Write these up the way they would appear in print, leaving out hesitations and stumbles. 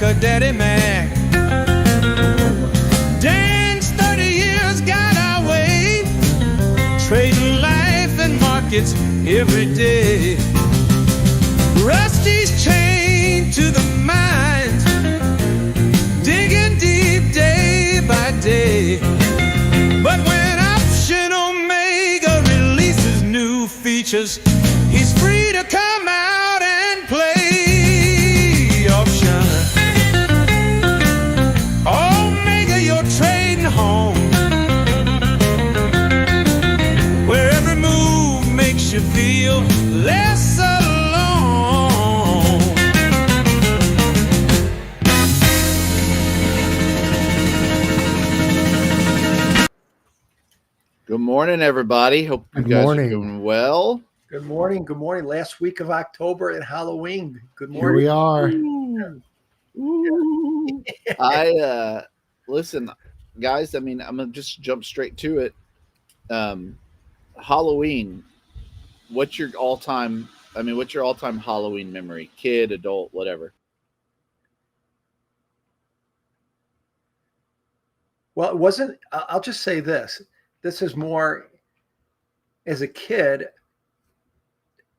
a daddy Mac. Dance 30 years got our way, trading life and markets every day. Rusty's chained to the mines, digging deep day by day. But when Option Omega releases new features, he's free to come out and play. Option Omega, you're trading home, where every move makes you feel less alone. Good morning, everybody. Hope you guys are doing well. Good morning. Good morning. Last week of October and Halloween. Good morning. Here we are. Ooh. I listen, guys. I mean, I'm gonna just jump straight to it. Halloween. What's your all-time Halloween memory? Kid, adult, whatever. Well, it wasn't. I'll just say this. This is more as a kid.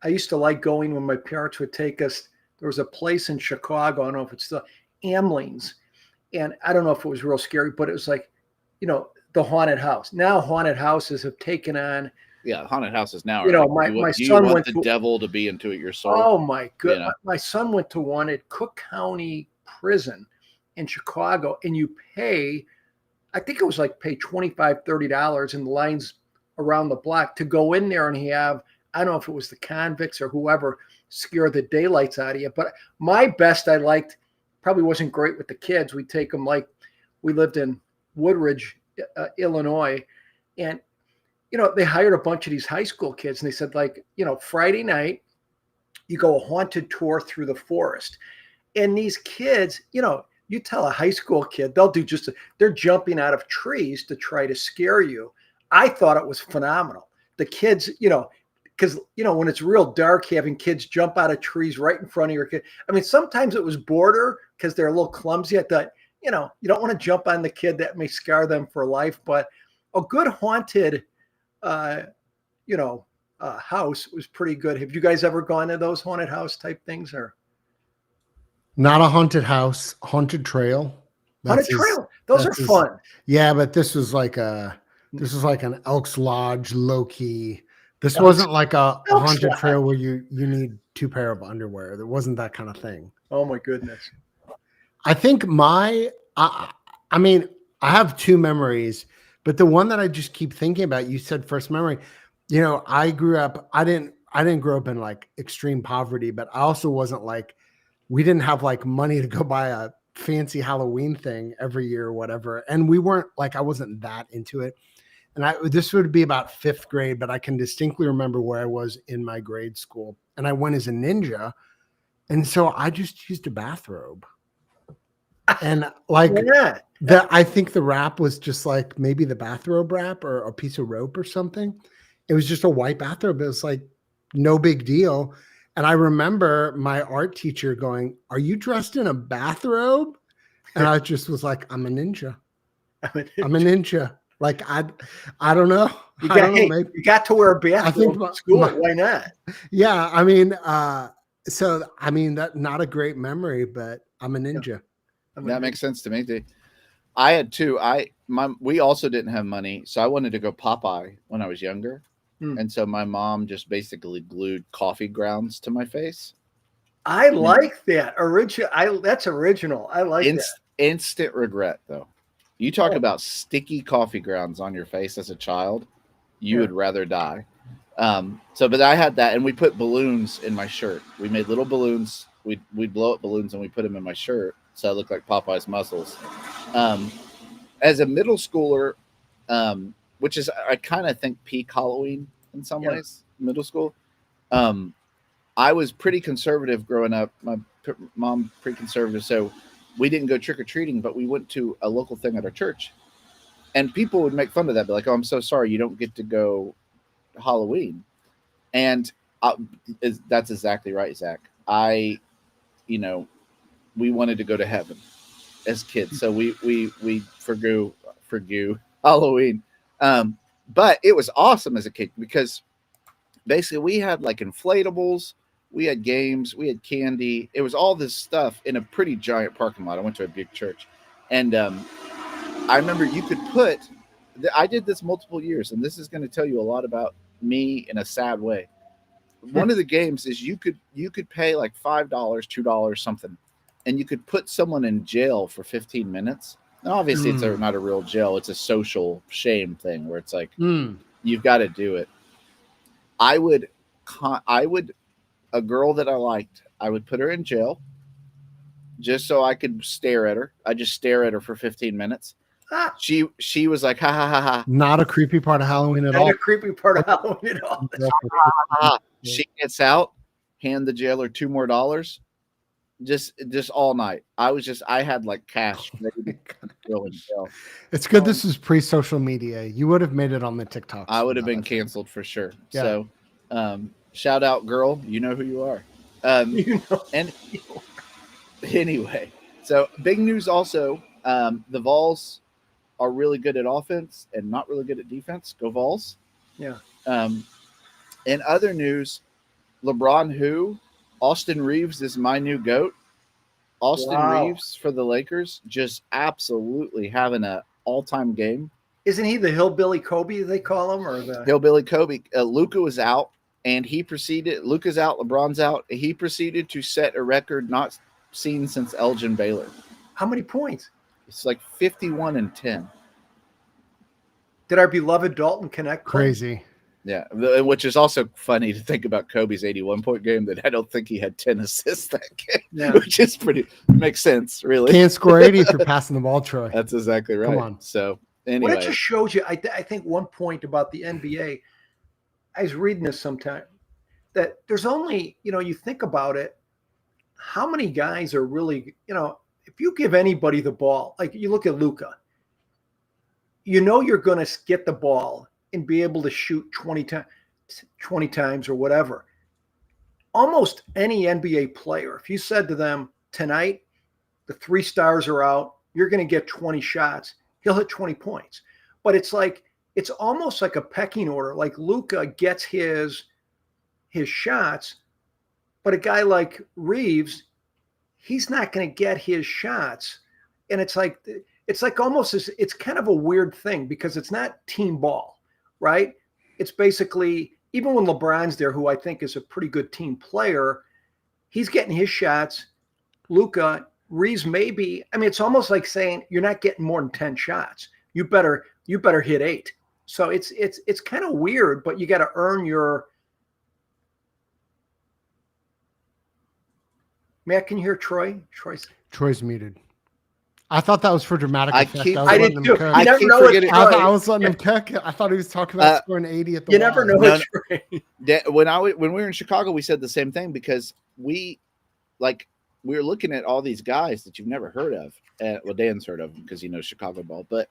I used to like going when my parents would take us. There was a place in Chicago. I don't know if it's the Amlings. And I don't know if it was real scary, but it was like, the haunted house. Now haunted houses have taken on. Yeah, haunted houses now. My son went to the devil to be into your soul. Oh my goodness! My son went to one at Cook County Prison in Chicago, and you pay. I think it was like pay $25, $30 in the lines around the block to go in there and have. I don't know if it was the convicts or whoever scare the daylights out of you. But my best I liked probably wasn't great with the kids. We take them like we lived in Woodridge, Illinois, and they hired a bunch of these high school kids, and they said, Friday night, you go a haunted tour through the forest. And these kids, you tell a high school kid, they'll do they're jumping out of trees to try to scare you. I thought it was phenomenal. The kids, because, when it's real dark, having kids jump out of trees right in front of your kid. I mean, sometimes it was border because they're a little clumsy. I thought, you don't want to jump on the kid. That may scar them for life. But a good haunted house was pretty good. Have you guys ever gone to those haunted house type things? Or not a haunted house, haunted trail. Trail. Those are fun. Yeah, but this was like an Elks Lodge low key. This wasn't like a haunted trail where you need 2 pair of underwear. There wasn't that kind of thing. Oh my goodness. I think I have 2 memories. But the one that I just keep thinking about, you said first memory, I grew up, I didn't grow up in like extreme poverty, but I also wasn't like, we didn't have like money to go buy a fancy Halloween thing every year or whatever. And we weren't like, I wasn't that into it. And this would be about 5th grade, but I can distinctly remember where I was in my grade school. And I went as a ninja. And so I just used a bathrobe. And like that, I think the wrap was just like maybe the bathrobe wrap or a piece of rope or something. It was just a white bathrobe. It was like no big deal. And I remember my art teacher going, "Are you dressed in a bathrobe?" And I just was like, "I'm a ninja. I'm a ninja." Like I don't know. You got to wear a bathrobe at school. Why not? Yeah, I mean, that not a great memory, but I'm a ninja. Yeah. That makes sense to me too. I had 2. We also didn't have money, so I wanted to go Popeye when I was younger, and so my mom just basically glued coffee grounds to my face. I like that that's original. I like that. Instant regret though. You talk about sticky coffee grounds on your face as a child, you would rather die. But I had that, and we put balloons in my shirt. We made little balloons. We'd blow up balloons and we put them in my shirt. So I look like Popeye's muscles. As a middle schooler, which is, I kind of think peak Halloween in some ways, middle school. I was pretty conservative growing up. My mom, pretty conservative. So we didn't go trick-or-treating, but we went to a local thing at our church. And people would make fun of that. Be like, "Oh, I'm so sorry. You don't get to go Halloween." And that's exactly right, Zach. we wanted to go to heaven as kids, so we forgo Halloween. But it was awesome as a kid because basically we had like inflatables, we had games, we had candy. It was all this stuff in a pretty giant parking lot. I went to a big church, and I remember you could put. I did this multiple years, and this is going to tell you a lot about me in a sad way. One of the games is you could pay like $5, $2, something, and you could put someone in jail for 15 minutes. Now, obviously, it's not a real jail. It's a social shame thing where it's like you've got to do it. I would a girl that I liked, I would put her in jail just so I could stare at her. I just stare at her for 15 minutes. She was like, ha ha ha ha. Not a creepy part of Halloween at all. Not a creepy part of Halloween at all. She gets out, hand the jailer $2 more. Just all night. I had like cash. It's good this is pre-social media. You would have made it on the TikToks. I would have been canceled for sure. Yeah. So shout out, girl. You know who you are. And anyway, so big news also. The Vols are really good at offense and not really good at defense. Go Vols. Yeah. In other news, LeBron Austin Reeves is my new GOAT. Austin Reeves for the Lakers just absolutely having an all-time game. Isn't he the hillbilly Kobe they call him, or the hillbilly Kobe? Luka was out, and Luka's out, LeBron's out. He proceeded to set a record not seen since Elgin Baylor. How many points? It's like 51 and 10. Did our beloved Dalton connect? Crazy. Yeah, which is also funny to think about Kobe's 81-point game that I don't think he had 10 assists that game, which is makes sense, really. Can't score 80 if you're passing the ball, Troy. That's exactly right. Come on. So anyway. Well, it just shows you, I think one point about the NBA, I was reading this sometime, that there's only, you think about it, how many guys are really, if you give anybody the ball, like you look at Luka, you're going to get the ball and be able to shoot 20 times or whatever. Almost any NBA player, if you said to them tonight, the 3 stars are out, you're going to get 20 shots, he'll hit 20 points. But it's almost like a pecking order. Like Luka gets his shots, but a guy like Reeves, he's not going to get his shots. And it's like almost it's kind of a weird thing because it's not team ball, right? It's basically, even when LeBron's there, who I think is a pretty good team player, he's getting his shots. Luka, Reeves maybe. I mean, it's almost like saying you're not getting more than 10 shots. You better hit 8. So it's kind of weird, but you got to earn your. Matt, can you hear Troy? Troy's muted. I thought that was for dramatic effect. I did too. I never know it. I was letting him cook. I thought he was talking about scoring 80 at the. You never know it, Troy. When we were in Chicago, we said the same thing because we were looking at all these guys that you've never heard of. Well, Dan's heard of them because he knows Chicago ball, but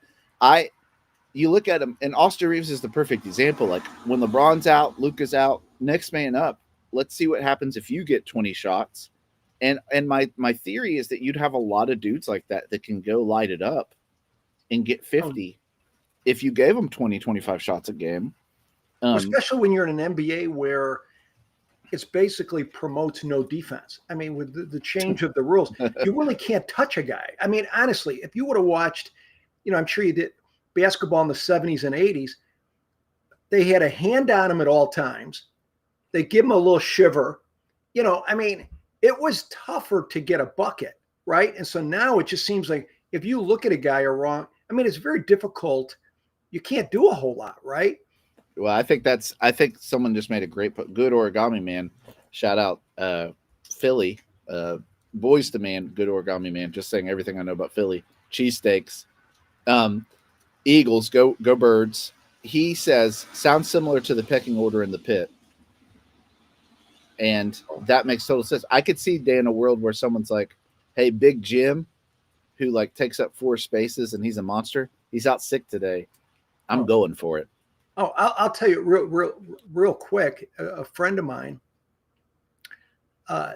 you look at him, and Austin Reeves is the perfect example. Like when LeBron's out, Luka's out, next man up. Let's see what happens if you get 20 shots. And my theory is that you'd have a lot of dudes like that can go light it up and get 50 if you gave them 20, 25 shots a game. Especially when you're in an NBA where it's basically promotes no defense. I mean, with the change of the rules, you really can't touch a guy. I mean, honestly, if you would have watched, I'm sure you did, basketball in the 70s and 80s, they had a hand on him at all times. They give him a little shiver. I mean, it was tougher to get a bucket, right? And so now it just seems like if you look at a guy wrong, I mean, it's very difficult. You can't do a whole lot, right? Well, I think someone just made a good origami man. Shout out Philly, Boys to Man, good origami man. Just saying everything I know about Philly. Cheesesteaks, Eagles, go Birds. He says sounds similar to the pecking order in the pit. And that makes total sense. I could see, Dan, a world where someone's like, hey, Big Jim, who takes up 4 spaces and he's a monster. He's out sick today. I'm going for it. Oh, I'll tell you real quick. A friend of mine,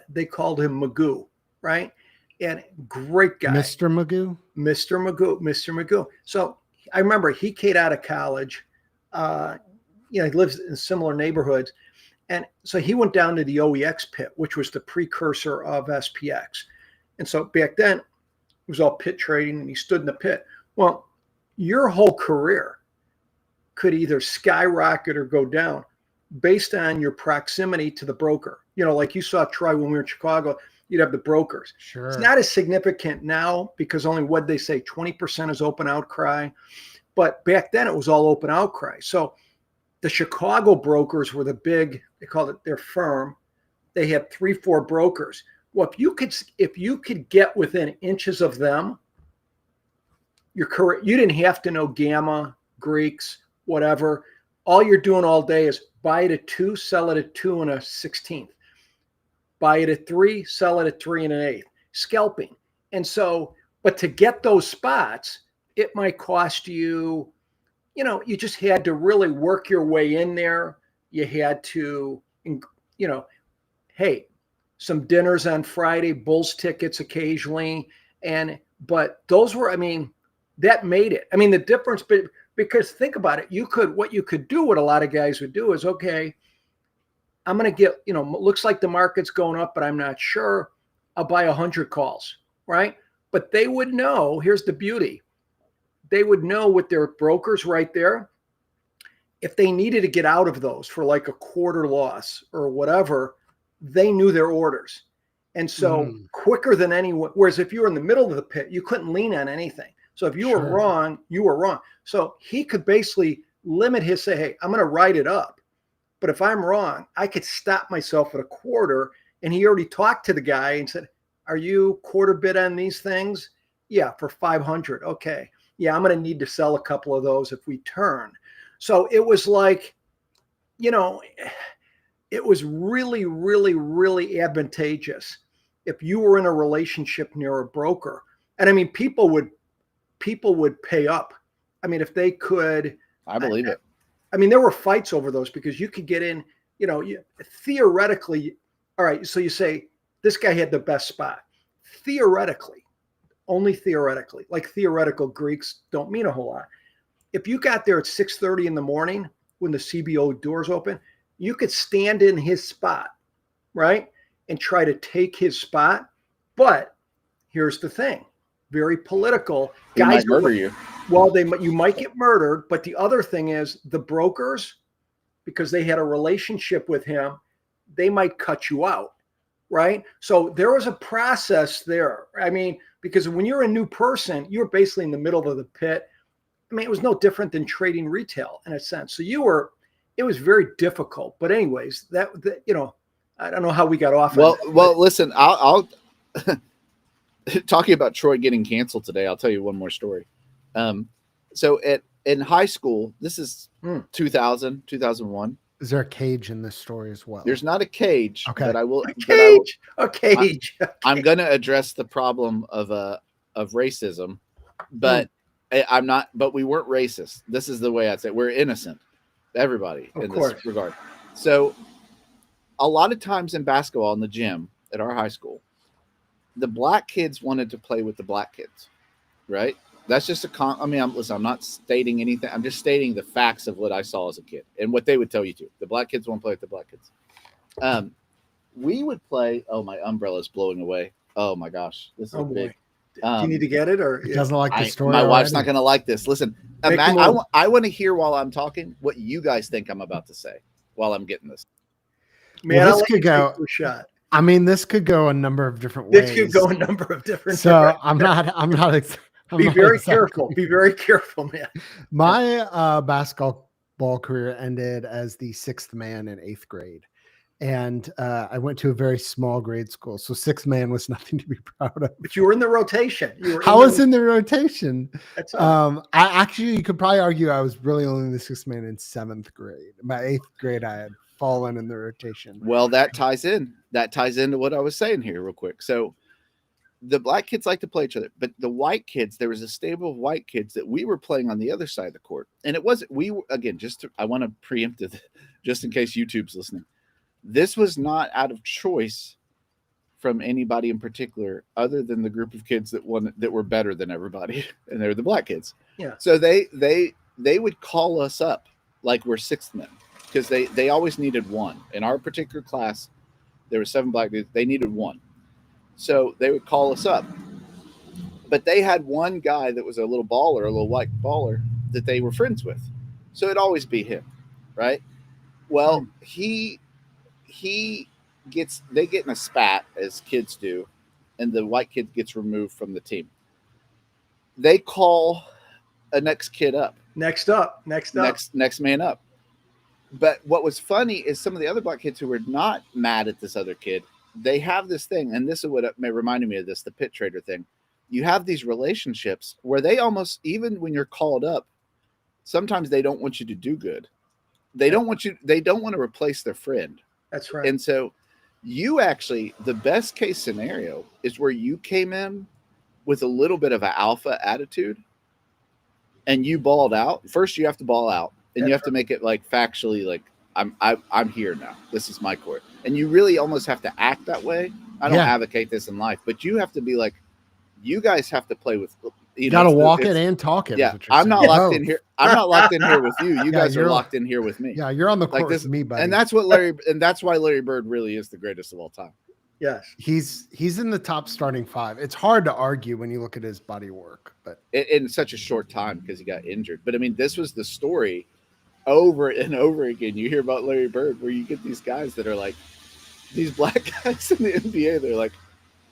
they called him Magoo, right? and great guy. Mr. Magoo. Mr. Magoo. So I remember he came out of college. He lives in similar neighborhoods. And so he went down to the OEX pit, which was the precursor of SPX. And so back then, it was all pit trading, and he stood in the pit. Well, your whole career could either skyrocket or go down based on your proximity to the broker. Like you saw Troy when we were in Chicago, you'd have the brokers. Sure. It's not as significant now because only what they say, 20% is open outcry. But back then it was all open outcry. So the Chicago brokers were the big, they called it their firm. They had 3-4 brokers. Well, if you could get within inches of them, your career, you didn't have to know Gamma, Greeks, whatever. All you're doing all day is buy it at 2, sell it at 2 and a 16th. Buy it at 3, sell it at 3 and an 1/8. Scalping. And so, but to get those spots, it might cost you, you just had to really work your way in there. You had to, hey, some dinners on Friday, Bulls tickets occasionally. But those were, that made it. The difference, because think about it, what you could do, what a lot of guys would do is, okay, I'm going to get, looks like the market's going up, but I'm not sure. I'll buy 100 calls, right? But they would know, here's the beauty. They would know with their brokers right there, if they needed to get out of those for like a quarter loss or whatever, they knew their orders. And so quicker than anyone, whereas if you were in the middle of the pit, you couldn't lean on anything. So if you were wrong, you were wrong. So he could basically limit say, hey, I'm going to write it up. But if I'm wrong, I could stop myself at a quarter. And he already talked to the guy and said, are you quarter bid on these things? Yeah, for 500. Okay. Yeah, I'm going to need to sell a couple of those if we turn. So it was like, it was really, really, really advantageous if you were in a relationship near a broker. And people would pay up. If they could. I believe it. There were fights over those because you could get in, theoretically. All right. So you say this guy had the best spot. Theoretically, only theoretically, like theoretical Greeks don't mean a whole lot. If you got there at 6:30 in the morning when the CBO doors open, you could stand in his spot, right? And try to take his spot. But here's the thing, very political. Guys might murder you. Well, you might get murdered. But the other thing is the brokers, because they had a relationship with him, they might cut you out, right? So there was a process there. Because when you're a new person, you're basically in the middle of the pit. It was no different than trading retail in a sense. So it was very difficult. But anyways, that I don't know how we got off. Well, listen, I'll talking about Troy getting canceled today. I'll tell you one more story. So in high school, this is 2000, 2001. Is there a cage in this story as well? There's not a cage, okay. But I will. A cage. I'm going to address the problem of racism, but I'm not. But we weren't racist. This is the way I'd say we're innocent. Everybody in this regard. So, a lot of times in basketball in the gym at our high school, the black kids wanted to play with the black kids, right? That's just I'm not stating anything. I'm just stating the facts of what I saw as a kid and what they would tell you to. The black kids won't play with the black kids. We would play. Oh, my umbrella's blowing away. Oh my gosh, this is big. Do you need to get it or? He doesn't like the story. My wife's not going to like this. Listen, I want to hear while I'm talking what you guys think I'm about to say while I'm getting this. Man, this could go. Shot. This could go a number of different ways. This could go a number of different. So I'm not. Be very careful. Be very careful, man. My basketball career ended as the 6th man in 8th grade. And I went to a very small grade school. So 6th man was nothing to be proud of. But you were in the rotation. I was in the rotation. That's you could probably argue I was really only the 6th man in 7th grade. By 8th grade, I had fallen in the rotation. Well, that ties in. That ties into what I was saying here real quick. So the black kids like to play each other, but the white kids, there was a stable of white kids that we were playing on the other side of the court. And it wasn't, I want to preempt it just in case YouTube's listening. This was not out of choice from anybody in particular other than the group of kids that were better than everybody, and they were the black kids. Yeah. So they would call us up like we're sixth men, because they always needed one. In our particular class, there were 7 black dudes. They needed one. So they would call us up. But they had one guy that was a little white baller that they were friends with. So it'd always be him, right? Well, they get in a spat, as kids do, and the white kid gets removed from the team. They call a next kid up. Next man up. But what was funny is some of the other black kids who were not mad at this other kid, they have this thing, and this is what reminded me of this, the pit trader thing. You have these relationships where they almost, even when you're called up, sometimes they don't want you to do good. They don't want to replace their friend. That's right. And so you actually, the best case scenario is where you came in with a little bit of an alpha attitude and you balled out. First, you have to ball out, and you have to make it like factually, like I'm here now. This is my court. And you really almost have to act that way. I don't advocate this in life, but you have to be like, you guys have to play with, you got to walk it and talk it. Yeah. I'm not locked in here. I'm not locked in here with you. You guys are locked in here with me. Yeah. You're on the court like this, with me, buddy. And that's why Larry Bird really is the greatest of all time. Yes. He's in the top starting 5. It's hard to argue when you look at his body work, but in such a short time because he got injured. But I mean, this was the story over and over again. You hear about Larry Bird where you get these guys that are like, these black guys in the NBA, they're like,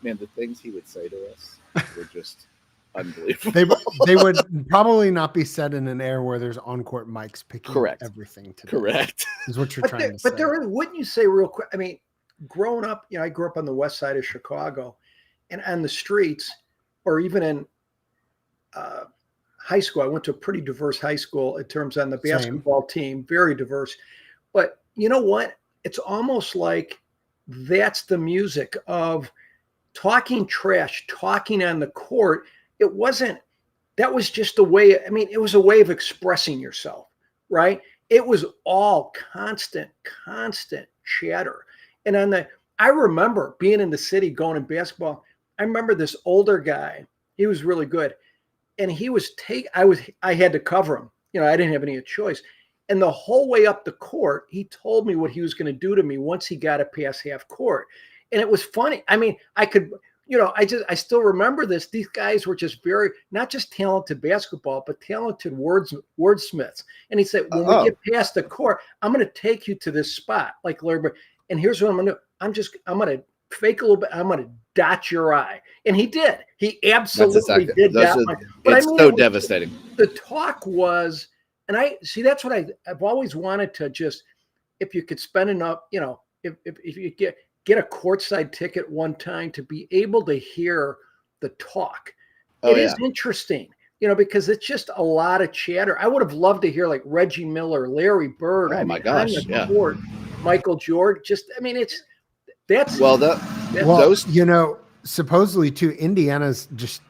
man, the things he would say to us were just unbelievable. They would probably not be said in an era where there's on-court mics picking up everything today. Correct. Is what you're trying to say. But wouldn't you say real quick, I mean, growing up, I grew up on the west side of Chicago, and on the streets, or even in high school, I went to a pretty diverse high school in terms on the basketball team, very diverse. But you know what? It's almost like that's the music of talking trash, talking on the court. That was just a way, I mean, it was a way of expressing yourself, right? It was all constant chatter. And I remember being in the city going to basketball. I remember this older guy, he was really good. And he was I had to cover him. I didn't have any choice. And the whole way up the court, he told me what he was going to do to me once he got it past half court. And it was funny. I mean, I could, I still remember this. These guys were just not just talented basketball, but talented wordsmiths. And he said, when we get past the court, I'm going to take you to this spot, like Larry Bird. And here's what I'm going to do. I'm going to fake a little bit. I'm going to dot your eye. And he did. He absolutely did that. It's so devastating. The talk was, and that's what I've always wanted to just, if you could spend enough, if you get a courtside ticket one time to be able to hear the talk. It is interesting, because it's just a lot of chatter. I would have loved to hear like Reggie Miller, Larry Bird. Oh my gosh. Yeah. Court, Michael Jordan. Supposedly too, Indiana's just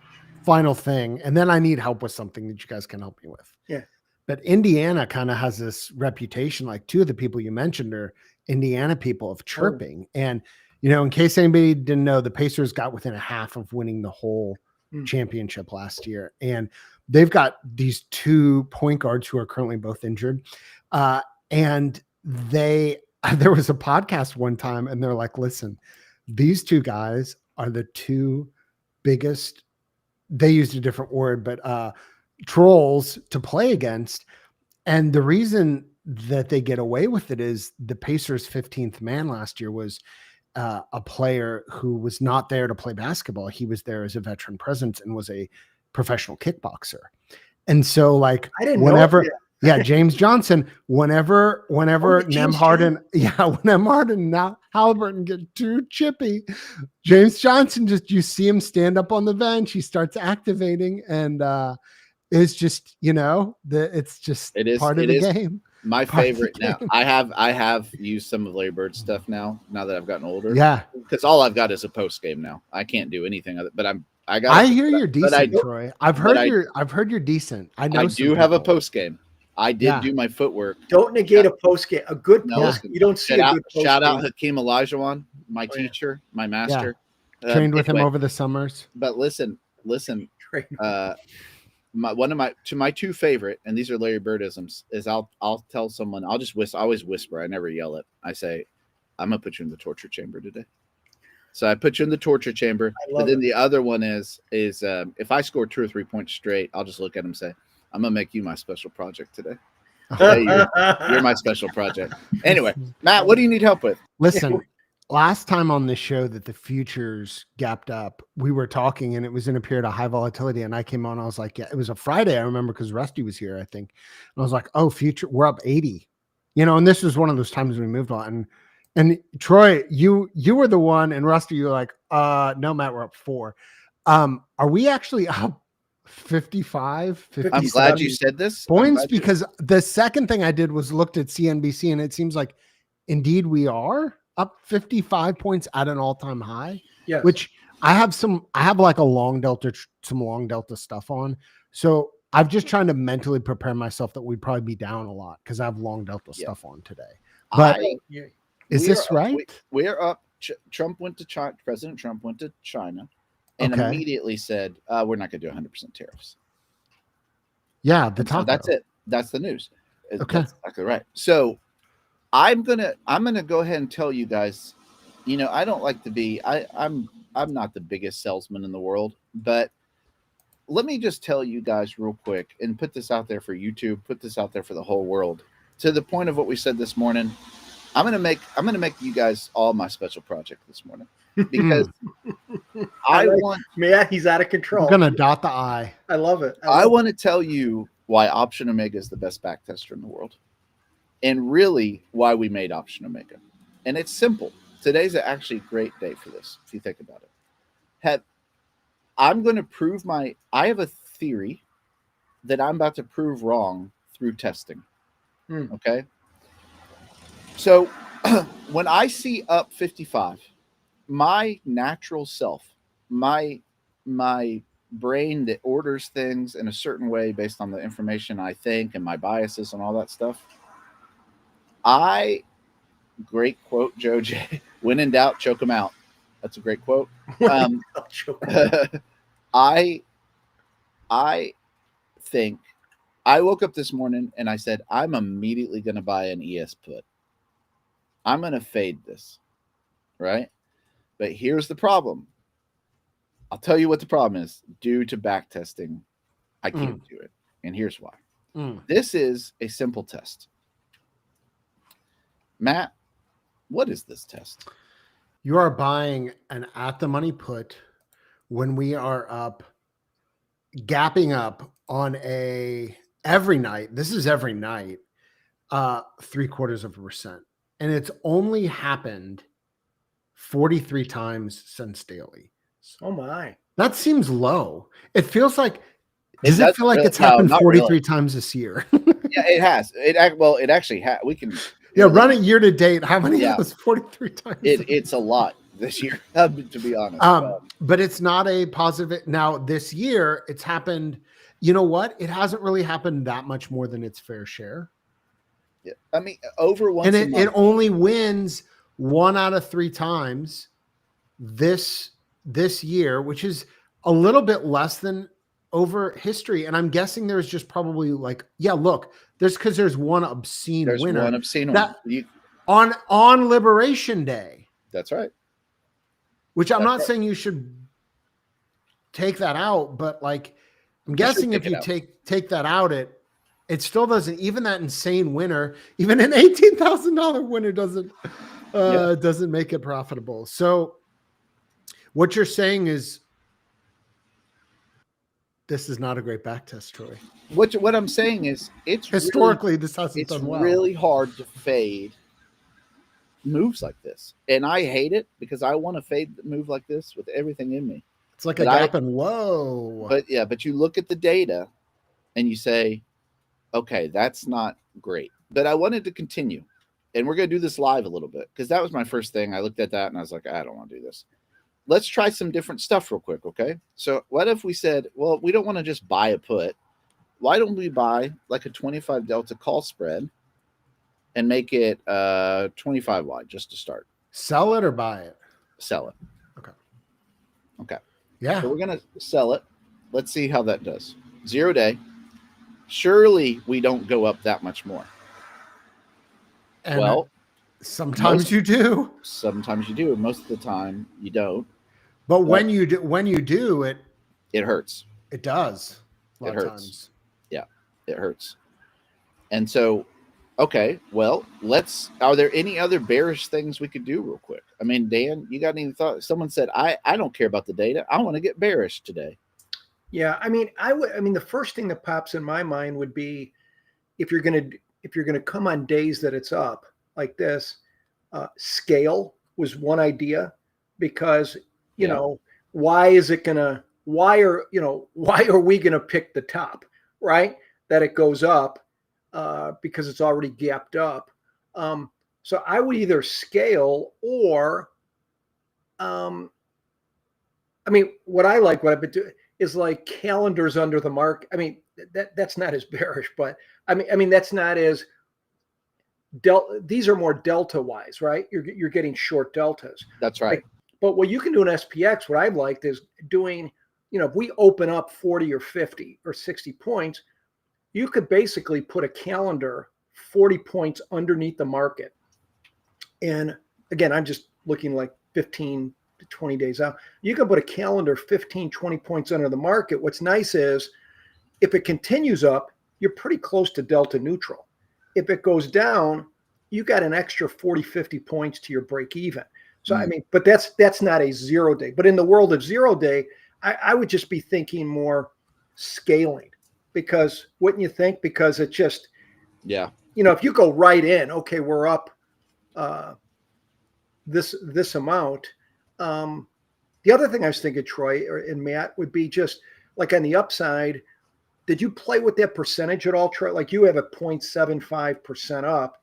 final thing. And then I need help with something that you guys can help me with. Yeah. But Indiana kind of has this reputation, like 2 of the people you mentioned are Indiana people of chirping. And, in case anybody didn't know, the Pacers got within a half of winning the whole championship last year. And they've got these 2 point guards who are currently both injured. And there was a podcast one time and they're like, listen, these 2 guys are the 2 biggest, they used a different word, but trolls to play against. And the reason that they get away with it is the Pacers' 15th man last year was a player who was not there to play basketball. He was there as a veteran presence and was a professional kickboxer. And so like James Johnson, whenever Nembhard and now Halliburton get too chippy, James Johnson you see him stand up on the bench, he starts activating, and it's just, it is part of the game. My favorite now. I have used some of Larry Bird's stuff now that I've gotten older. Yeah. Because all I've got is a post game now. I can't do anything other, but I hear you're decent, Troy. I've heard you're decent. I do have a post game. I did do my footwork. Don't negate a post game. A good post. You don't see a good post shout out Hakeem Olajuwon, my teacher, my master. Trained with him Anyway, over the summers. but listen. Train. My two favorite, and these are Larry Birdisms, is I'll tell someone, I'll just I always whisper, I never yell it. I say, I'm gonna put you in the torture chamber today. So I put you in the torture chamber. But then the other one is if I score 2 or 3 points straight, I'll just look at him and say, I'm gonna make you my special project today. Today you're my special project. Anyway, Matt, what do you need help with? Listen, last time on this show that the futures gapped up, we were talking and it was in a period of high volatility. And I came on, I was like, yeah, it was a Friday. I remember because Rusty was here, I think. And I was like, oh, future, we're up 80. And this was one of those times we moved on. And Troy, you were the one, and Rusty, you were like, no, Matt, we're up 4. Are we actually up 55? 57 I'm glad you said this. points, because the second thing I did was looked at CNBC, and it seems like indeed we are up 55 points at an all-time high. Yeah. Which I have like a long delta, some long delta stuff on. So I'm just trying to mentally prepare myself that we'd probably be down a lot because I have long delta stuff on today. But is this right? We're up. Trump went to China. President Trump went to China and immediately said, we're not going to do 100% tariffs. Yeah, so that's it. That's the news. Okay. That's exactly right. So I'm gonna go ahead and tell you guys, I don't like to be, I'm not the biggest salesman in the world, but let me just tell you guys real quick and put this out there for YouTube, put this out there for the whole world, to the point of what we said this morning. I'm gonna make you guys all my special project this morning, because he's out of control. I'm gonna dot the I. I love it. I want to tell you why Option Omega is the best backtester in the world, and really why we made Option Omega. And it's simple. Today's actually a great day for this, if you think about it. I'm going to prove I have a theory that I'm about to prove wrong through testing. Okay. So when I see up 55, my natural self, my brain that orders things in a certain way based on the information I think and my biases and all that stuff, great quote, Joe J. When in doubt, choke them out. That's a great quote. I think I woke up this morning and I said, I'm immediately going to buy an ES put. I'm going to fade this, right? But here's the problem. I'll tell you what the problem is. Due to back testing, I can't do it. And here's why. This is a simple test. Matt, what is this test? You are buying an at the money put when we are up, gapping up on every night. This is every night, 0.75%. And it's only happened 43 times since daily. Oh my. That seems low. It feels like, does it feel like it's happened 43 times this year? Yeah, it has. It actually has. We can. Yeah, run it year to date. How many? Yeah. 43 times. It's a lot this year, to be honest. But it's not a positive. Now, this year, it's happened. You know what? It hasn't really happened that much more than its fair share. Yeah. I mean, over once and a month. It only wins 1 out of 3 times this year, which is a little bit less than over history. And I'm guessing there's just probably there's one obscene winner. There's one obscene one. On Liberation Day. That's right. Which I'm not saying you should take that out, but I'm guessing if you take that out, it still doesn't, even that insane winner, even an $18,000 winner doesn't make it profitable. So what you're saying is this is not a great back test, Troy. What I'm saying is it's historically this hasn't done well. It's really hard to fade moves like this. And I hate it because I want to fade the move like this with everything in me. It's like a gap and whoa. But you look at the data and you say, okay, that's not great. But I wanted to continue. And we're going to do this live a little bit because that was my first thing. I looked at that and I was like, I don't want to do this. Let's try some different stuff real quick, okay? So what if we said, well, we don't want to just buy a put. Why don't we buy like a 25 delta call spread and make it 25 wide just to start? Sell it or buy it? Sell it. Okay. Yeah. So we're going to sell it. Let's see how that does. 0 day. Surely we don't go up that much more. And well, sometimes you do. Sometimes you do. Most of the time you don't. But when you do, it hurts. It does. A lot it hurts. Of times. Yeah, it hurts. And so, okay, well, are there any other bearish things we could do real quick? I mean, Dan, you got any thoughts? Someone said, I don't care about the data. I want to get bearish today. Yeah, I mean, the first thing that pops in my mind would be if you're going to come on days that it's up like this, scale was one idea, because you know, why are we going to pick the top, right? That it goes up because it's already gapped up. So I would either scale or, I mean, what I've been doing is like calendars under the mark. I mean, that's not as bearish, but I mean, that's not as these are more delta wise, right? You're getting short deltas. That's right. But what you can do in SPX, what I've liked is doing, if we open up 40 or 50 or 60 points, you could basically put a calendar 40 points underneath the market. And again, I'm just looking like 15 to 20 days out. You can put a calendar 15, 20 points under the market. What's nice is if it continues up, you're pretty close to delta neutral. If it goes down, you got an extra 40, 50 points to your break even. So, I mean, but that's not a 0 day. But in the world of 0 day, I would just be thinking more scaling, because wouldn't you think? Because it just, if you go right in, okay, we're up this amount. The other thing I was thinking, Troy and Matt, would be just like on the upside, did you play with that percentage at all, Troy? Like you have a 0.75% up,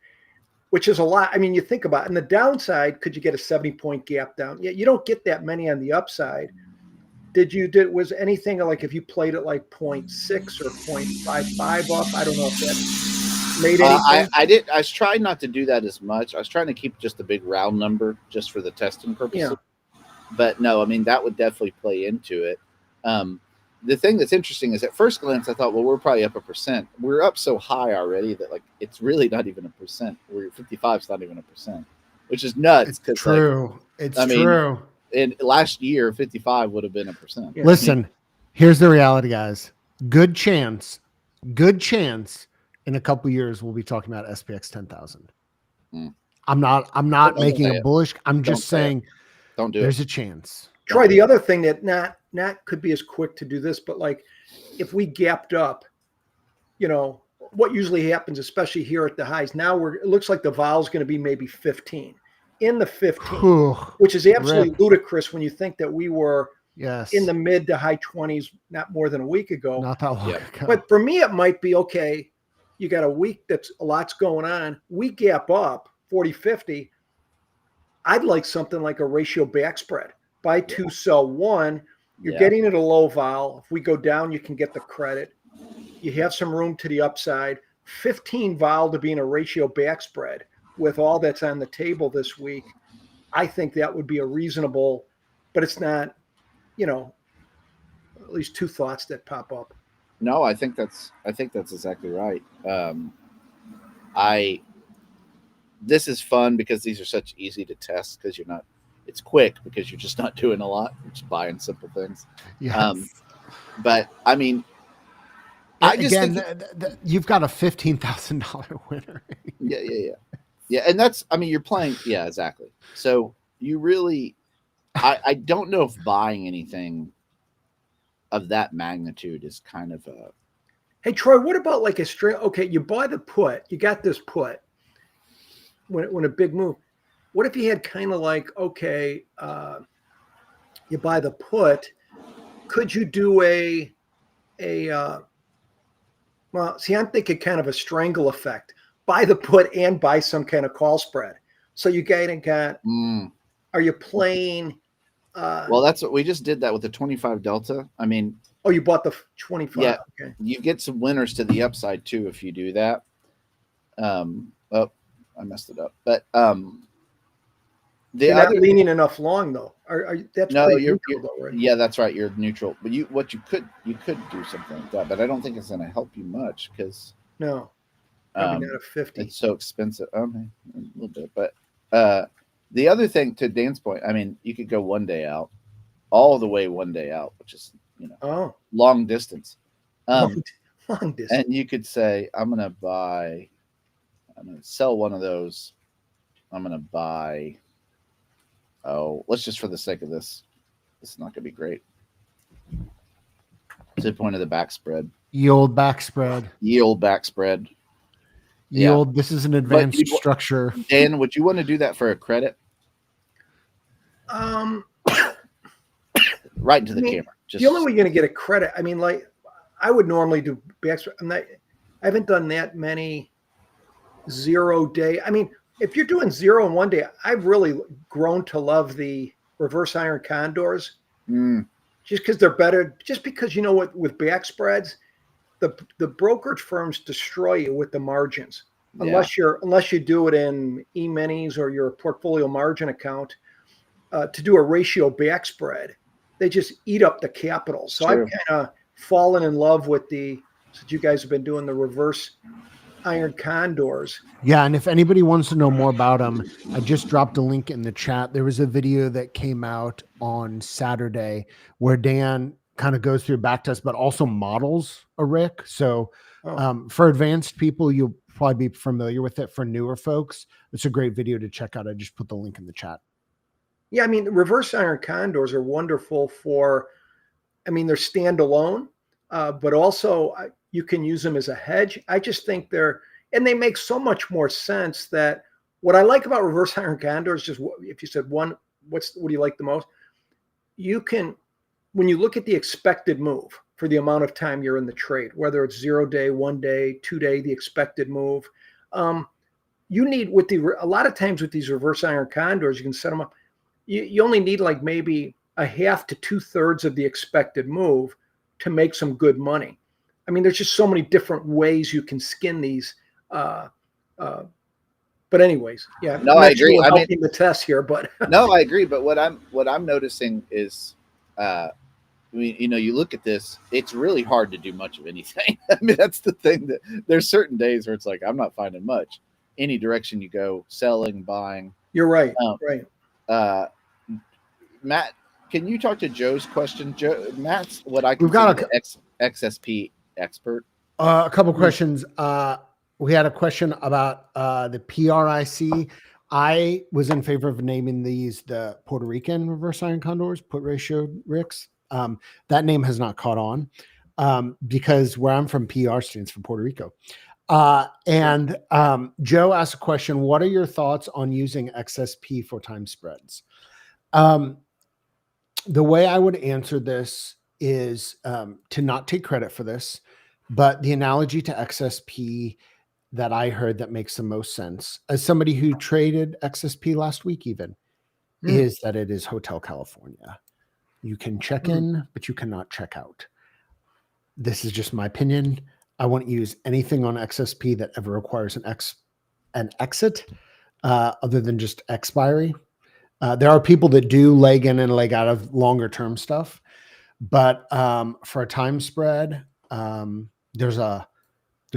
which is a lot. I mean, you think about it. On the downside, could you get a 70-point gap down? Yeah, you don't get that many on the upside. Was anything like if you played it like 0.6 or 0.55 up? I don't know if that made anything. I was trying not to do that as much. I was trying to keep just a big round number just for the testing purposes. Yeah. But no, I mean, that would definitely play into it. The thing that's interesting is at first glance, I thought, well, we're probably up 1%. We're up so high already that like it's really not even 1%. We're 55 is not even 1%, which is nuts. It's true. It's true. And last year, 55 would have been 1%. Yeah. Listen, here's the reality, guys. Good chance in a couple years we'll be talking about SPX 10,000. I'm not making a bullish. I'm just saying, don't do it. There's a chance. Troy, the other thing that not could be as quick to do this, but like if we gapped up, what usually happens, especially here at the highs, now it looks like the vol is going to be maybe 15 in the 15, which is absolutely ludicrous when you think that we were in the mid to high 20s not more than a week ago. Not that long ago. But for me, it might be okay. You got a week that's a lot's going on. We gap up 40, 50. I'd like something like a ratio backspread. Buy 2, sell 1. You're getting it a low vol. If we go down, you can get the credit. You have some room to the upside. 15 vol to be in a ratio backspread with all that's on the table this week. I think that would be a reasonable, but it's not, at least 2 thoughts that pop up. No, I think that's exactly right. This is fun because these are such easy to test because it's quick because you're just not doing a lot. You're just buying simple things. Yes. But I mean, you've got a $15,000 winner. Yeah. And that's, I mean, you're playing. Yeah, exactly. So you really, I don't know if buying anything of that magnitude is kind of a. Hey, Troy, what about like a string? Okay, you buy the put, you got this put when a big move. What if you had kind of like, okay, you buy the put, could you do well, see, I'm thinking kind of a strangle effect. Buy the put and buy some kind of call spread. So you got, are you playing? Well, that's what we just did that with the 25 delta. I mean, you bought the 25. Yeah, okay. You get some winners to the upside too if you do that. I messed it up, but you're not leaning enough long though. That's No, pretty you're neutral though, right? yeah, that's right. You're neutral, but you could do something like that, but I don't think it's going to help you much because No, probably not a 50. it's so expensive. Okay, a little bit, but the other thing to Dan's point, I mean, you could go one day out, all the way one day out, which is Oh, long distance, long distance. and you could say, I'm going to sell one of those. I'm going to buy. Oh, let's just for the sake of this. This is not going to be great. What's the point of the backspread? Yield backspread. Yield backspread. Yield. Yeah. This is an advanced structure. Dan, would you want to do that for a credit? Right into the camera. The only way you're going to get a credit, I mean, like I would normally do backspread. I haven't done that many 0 day. I mean, if you're doing 0 in 1 day, I've really grown to love the reverse iron condors. Just because they're better. Just because you know what, with backspreads, the brokerage firms destroy you with the margins unless you do it in E-minis or your portfolio margin account. To do a ratio backspread, they just eat up the capital. So I've kind of fallen in love with since you guys have been doing the reverse iron condors. Yeah, and if anybody wants to know more about them, I just dropped a link in the chat. There was a video that came out on Saturday where Dan kind of goes through a backtest, but also models a Rick. So for advanced people, you'll probably be familiar with it. For newer folks, it's a great video to check out. I just put the link in the chat. Yeah, I mean, reverse iron condors are wonderful they're standalone, but also you can use them as a hedge. I just think they make so much more sense. That what I like about reverse iron condors, just if you said what do you like the most? You can, when you look at the expected move for the amount of time you're in the trade, whether it's 0 day, 1 day, 2 day, the expected move, you need a lot of times with these reverse iron condors, you can set them up. You only need like maybe a half to 2/3 of the expected move to make some good money. I mean, there's just so many different ways you can skin these. But anyways, yeah. No, I agree. I'm helping the test here, but no, I agree. But what I'm noticing is, you look at this, it's really hard to do much of anything. I mean, that's the thing, that there's certain days where it's like, I'm not finding much. Any direction you go, selling, buying. You're right. Right. Matt, can you talk to Joe's question? Matt's what I We've got an XSP expert. A couple questions. We had a question about the PRIC. I was in favor of naming these the Puerto Rican reverse iron condors, put ratio RICs. That name has not caught on because where I'm from, PR stands for Puerto Rico. And Joe asked a question: what are your thoughts on using XSP for time spreads? The way I would answer this is to not take credit for this, but the analogy to XSP that I heard that makes the most sense, as somebody who traded XSP last week even, is that it is Hotel California. You can check in, but you cannot check out. This is just my opinion. I wouldn't use anything on XSP that ever requires an exit other than just expiry. There are people that do leg in and leg out of longer term stuff, but for a time spread, there's a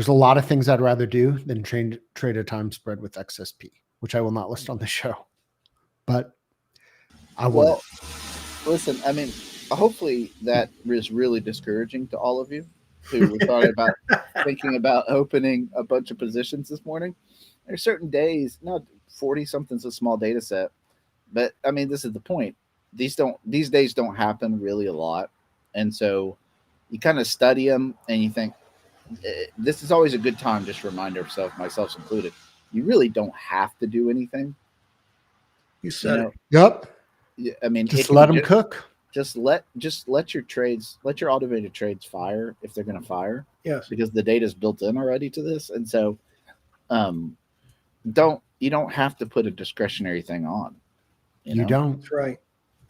lot of things I'd rather do than trade a time spread with XSP, which I will not list on the show. But I will. Well, listen, I mean, hopefully that is really discouraging to all of you who were thinking about opening a bunch of positions this morning. There's certain days, 40 something's a small data set. But I mean, this is the point. These days don't happen really a lot. And so you kind of study them and you think, this is always a good time just to remind yourself, myself included, you really don't have to do anything. You said it. Yep. I mean, just let them cook. Just let your automated trades fire if they're going to fire. Yes. Because the data is built in already to this. And so you don't have to put a discretionary thing on. You don't. That's right.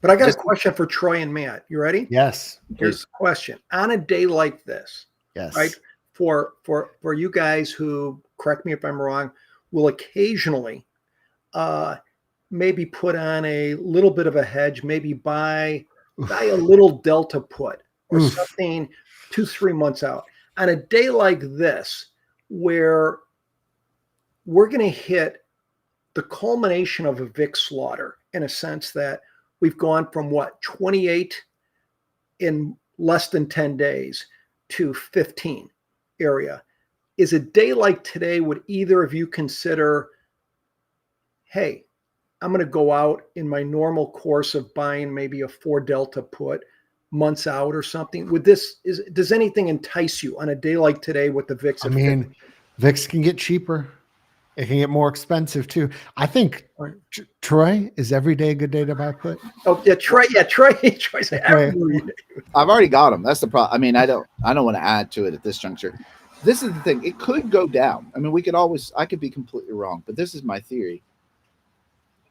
But I got a question for Troy and Matt. You ready? Yes. Here's the question. On a day like this, yes, right? For you guys who, correct me if I'm wrong, will occasionally maybe put on a little bit of a hedge, maybe buy a little delta put or Oof. something 2-3 months out. On a day like this, where we're going to hit the culmination of a VIX slaughter in a sense that we've gone from 28 in less than 10 days to 15 area. Is a day like today, would either of you consider, hey, I'm going to go out in my normal course of buying maybe a 4 delta put months out or something? Does anything entice you on a day like today with the VIX? I mean, VIX can get cheaper. It can get more expensive too. I think Troy, is every day a good day to buy put? Oh yeah, Troy. Troy's every day. I've already got them. That's the problem. I mean, I don't want to add to it at this juncture. This is the thing. It could go down. I mean, I could be completely wrong, but this is my theory.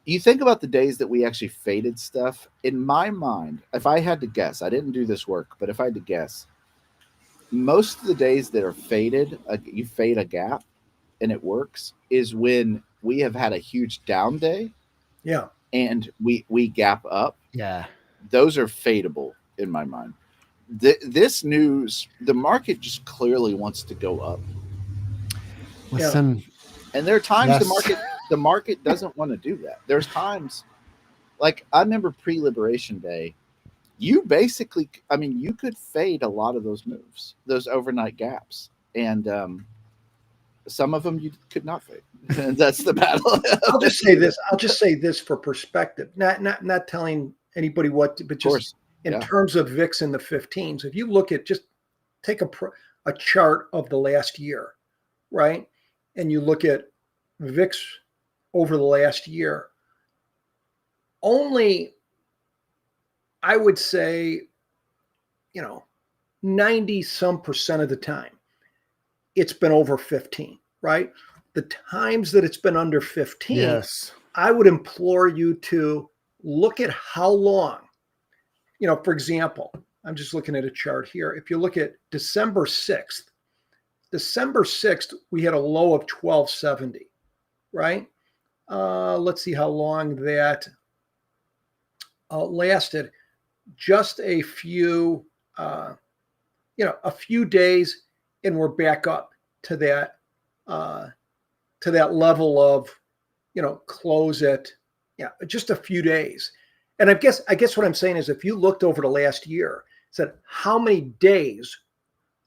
You think about the days that we actually faded stuff. In my mind, if I had to guess, I didn't do this work, but if I had to guess, most of the days that are faded, you fade a gap and it works, is when we have had a huge down day. Yeah. And we gap up. Yeah. Those are fadeable in my mind. This news, the market just clearly wants to go up. Listen, and there are times yes. the market doesn't want to do that. There's times, like I remember pre-Liberation Day, you basically, I mean, you could fade a lot of those moves, those overnight gaps, and some of them you could not fade. And that's the battle. I'll just say this for perspective, not telling anybody what to, but just in terms of VIX in the 15s. If you look at, just take a chart of the last year, right? And you look at VIX over the last year, only, I would say, 90% of the time, it's been over 15, right? The times that it's been under 15, yes, I would implore you to look at how long, for example, I'm just looking at a chart here. If you look at December 6th, we had a low of 1270, right? Let's see how long that lasted. Just a few days, and we're back up to that level of, close at, just a few days. And I guess what I'm saying is, if you looked over the last year, said how many days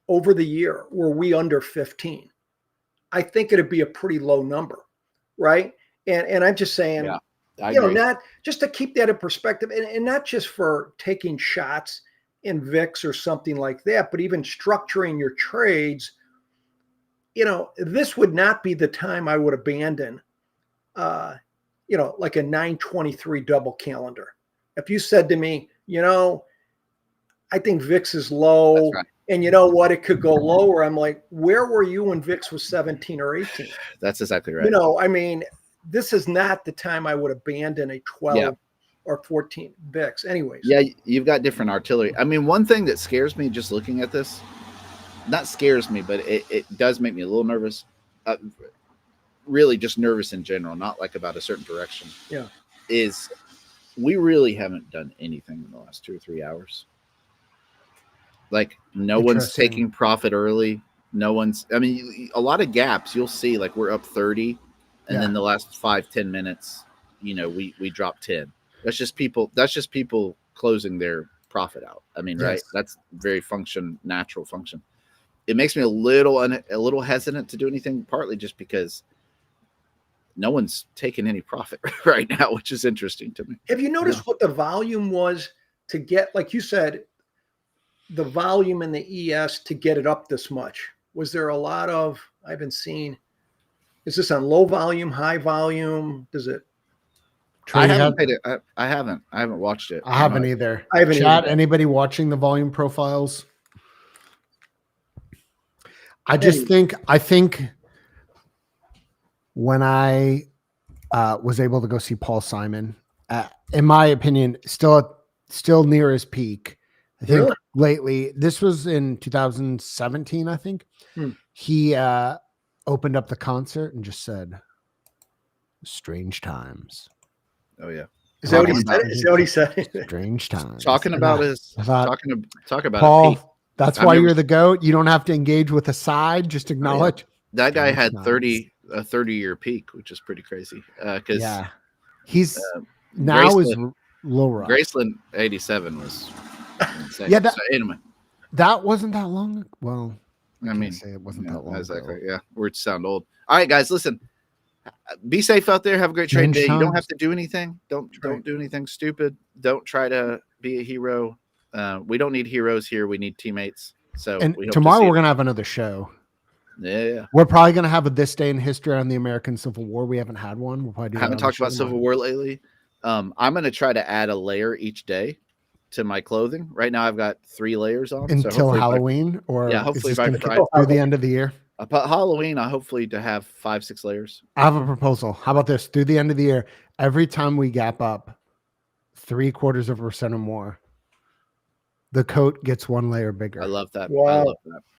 over the year were we under 15? I think it'd be a pretty low number, right? And I'm just saying, not just to keep that in perspective, and not just for taking shots in VIX or something like that, but even structuring your trades. This would not be the time I would abandon, like a 923 double calendar. If you said to me, I think VIX is low, right, and you know what, it could go lower, I'm like, where were you when VIX was 17 or 18? That's exactly right. I mean, this is not the time I would abandon a 12 or 14 VIX. Anyways. Yeah, you've got different artillery. I mean, one thing that scares me just looking at this, not scares me, but it does make me a little nervous. Really just nervous in general, not like about a certain direction. Yeah. Is we really haven't done anything in the last 2 or 3 hours. Like no one's taking profit early. No one's, I mean, a lot of gaps you'll see, like we're up 30 and then the last 5-10 minutes, we drop 10. That's just people closing their profit out. I mean, right. That's very natural function. It makes me a little hesitant to do anything, partly just because no one's taking any profit right now, which is interesting to me. Have you noticed what the volume was to get, like you said, the volume in the ES to get it up this much? Was there a lot of, I haven't seen, is this on low volume, high volume? Does it? I haven't watched it. I haven't either. Anybody watching the volume profiles? I think when I was able to go see Paul Simon, in my opinion, still near his peak. I think lately, this was in 2017, I think. He opened up the concert and just said, "Strange times." Oh yeah. Is that what he Talking said? about- Is that what he said? Strange times. Talking about his I thought, talk about Paul, a peak. that's I why remember- you're the GOAT. You don't have to engage with a side. Just acknowledge. That guy Strange had times. 30-year peak, which is pretty crazy. Because Yeah. He's uh, now is Graceland- low rough. Graceland 87 was insane. Yeah, that- So anyway, That wasn't that long. Well, I can't mean, say it wasn't yeah, that long exactly. ago. Yeah, words sound old. All right, guys, listen. Be safe out there. Have a great trading Change day. You don't times. have to do anything. Don't do anything stupid. Don't try to be a hero. We don't need heroes here. We need teammates. So And we hope tomorrow to see we're gonna have another show. Yeah. We're probably gonna have a this day in history on the American Civil War. We haven't had one. We'll probably do I haven't that on talked about show Civil tomorrow. War lately. I'm gonna try to add a layer each day to my clothing. Right now, I've got 3 layers on. Until hopefully by- Halloween, or Yeah, is hopefully this by gonna Friday. through the end of the year? About Halloween, I hopefully to have 5-6 layers. I have a proposal. How about this? Through the end of the year, every time we gap up 0.75% or more, the coat gets 1 layer bigger. I love that. I Wow. love that.